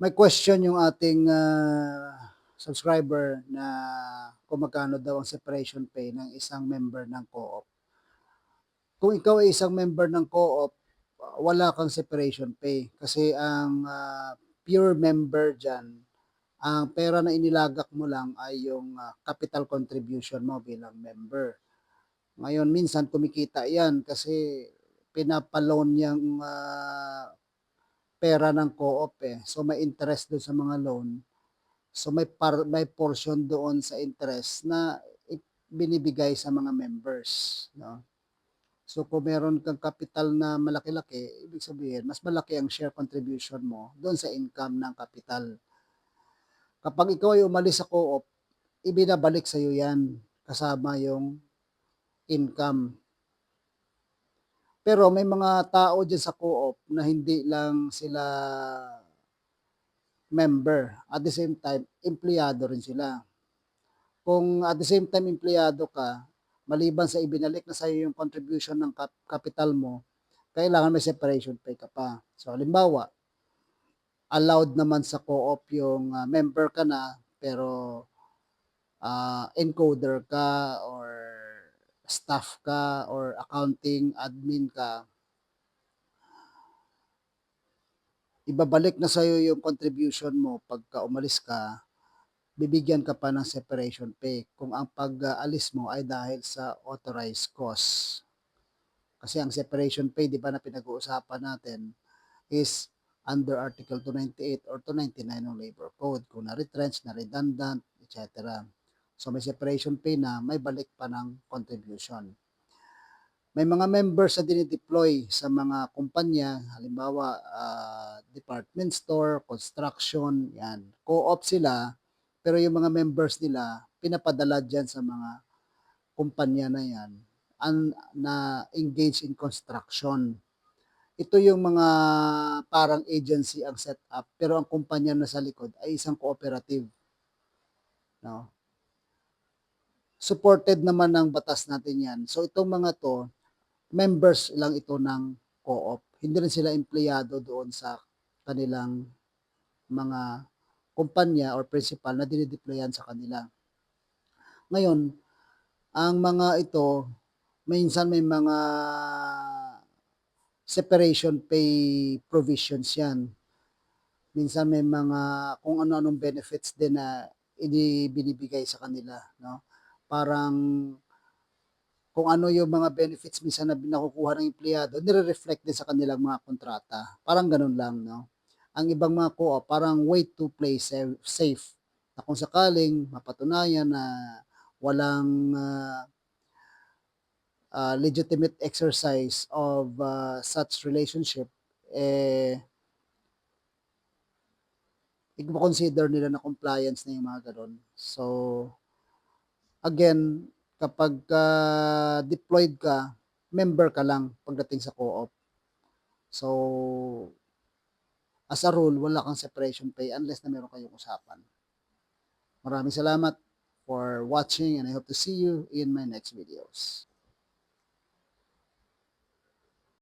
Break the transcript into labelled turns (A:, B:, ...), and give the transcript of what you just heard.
A: May question yung ating, subscriber na kung magkano daw ang separation pay ng isang member ng co-op. Kung ikaw ay isang member ng co-op, wala kang separation pay kasi ang, pure member diyan, ang pera na inilagak mo lang ay yung, capital contribution mo bilang member. Ngayon minsan kumikita 'yan kasi pinapa-loan yang, pera ng co-op, eh. So, may interest dun sa mga loan. So may portion doon sa interest na binibigay sa mga members, 'no. So kung meron kang kapital na malaki-laki, ibig sabihin mas malaki ang share contribution mo doon sa income ng kapital. Kapag ikaw ay umalis sa co-op, ibinabalik sa'yo 'yan kasama yung income. Pero may mga tao diyan sa co-op na hindi lang sila member, at the same time empleyado rin sila. Kung at the same time empleyado ka, maliban sa ibinalik na sa'yo yung contribution ng capital mo, kailangan may separation pay ka pa. So halimbawa, allowed naman sa co-op yung, member ka na pero, encoder ka or staff ka or accounting admin ka, ibabalik na sa'yo yung contribution mo pagka umalis ka, bibigyan ka pa ng separation pay kung ang pag-aalis mo ay dahil sa authorized cause. Kasi ang separation pay 'di ba na pinag-uusapan natin is under Article 298 or 299 ng Labor Code kung na-retrench, na-redundant, et cetera. So may separation pay na may balik pa ng contribution. May mga members na dinideploy sa mga kumpanya, halimbawa, department store, construction, 'yan. Co-op sila, pero yung mga members nila pinapadala diyan sa mga kumpanya na 'yan na engage in construction. Ito yung mga parang agency ang setup, pero ang kumpanya na sa likod ay isang cooperative, 'no. Supported naman ng batas natin 'yan. So itong mga 'to, members lang ito ng co-op. Hindi rin sila empleyado doon sa kanilang mga kumpanya or principal na dinideployan sa kanila. Ngayon, ang mga ito, minsan may mga separation pay provisions 'yan. Minsan may mga kung ano-anong benefits din na binibigay sa kanila, 'no. Parang kung ano yung mga benefits minsan na nakukuha ng empleyado nire-reflect din sa kanilang mga kontrata, parang gano'n lang, 'no. Ang ibang mga co-op parang way to play safe na kung sakaling mapatunayan na walang, legitimate exercise of, such relationship, eh, iko-consider nila na compliance na yung mga gano'n. So, again, kapagka deployed ka, member ka lang pagdating sa co-op. So, as a rule, wala kang separation pay unless na meron kayong usapan. Maraming salamat for watching and I hope to see you in my next videos.